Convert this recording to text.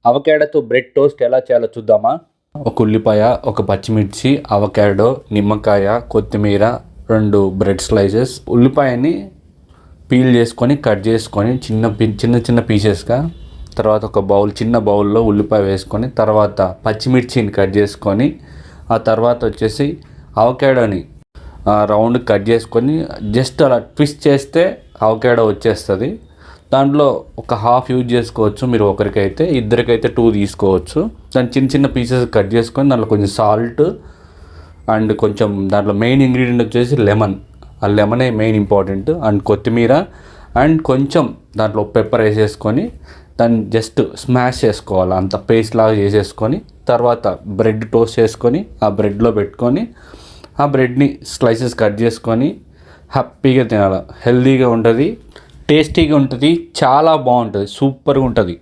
అవకాడోతో bread toast ఎలా చేయాలో చూద్దామా? ఒక ఉల్లిపాయ, ఒక పచ్చిమిర్చి, అవకాడో, నిమ్మకాయ, కొత్తిమీర, 2 బ్రెడ్ స్లైసెస్. ఉల్లిపాయని పీల్ చేసుకొని కట్ చేసుకొని చిన్న చిన్న పీసెస్గా, తర్వాత ఒక చిన్న బౌల్లో ఉల్లిపాయ వేసుకొని, తర్వాత పచ్చిమిర్చిని కట్ చేసుకొని, ఆ తర్వాత వచ్చేసి అవకాడోని రౌండ్ కట్ చేసుకొని జస్ట్ అలా ట్విస్ట్ చేస్తే అవకాడో వచ్చేస్తుంది. దాంట్లో ఒక హాఫ్ యూజ్ చేసుకోవచ్చు మీరు, ఒకరికైతే. ఇద్దరికైతే 2 తీసుకోవచ్చు. దాన్ని చిన్న చిన్న పీసెస్ కట్ చేసుకొని దాంట్లో కొంచెం సాల్ట్ అండ్ కొంచెం దాంట్లో మెయిన్ ఇంగ్రీడియంట్ వచ్చేసి లెమన్. ఆ లెమనే మెయిన్ ఇంపార్టెంట్. అండ్ కొత్తిమీర అండ్ కొంచెం దాంట్లో పెప్పర్ వేసేసుకొని దాన్ని జస్ట్ స్మాష్ చేసుకోవాలి. అంత పేస్ట్ లాగా చేసేసుకొని తర్వాత బ్రెడ్ టోస్ట్ చేసుకొని ఆ బ్రెడ్లో పెట్టుకొని ఆ బ్రెడ్ని స్లైసెస్ కట్ చేసుకొని హ్యాపీగా తినాలి. హెల్తీగా ఉంటుంది, టేస్టీగా ఉంటుంది, చాలా బాగుంటుంది, సూపర్గా ఉంటుంది.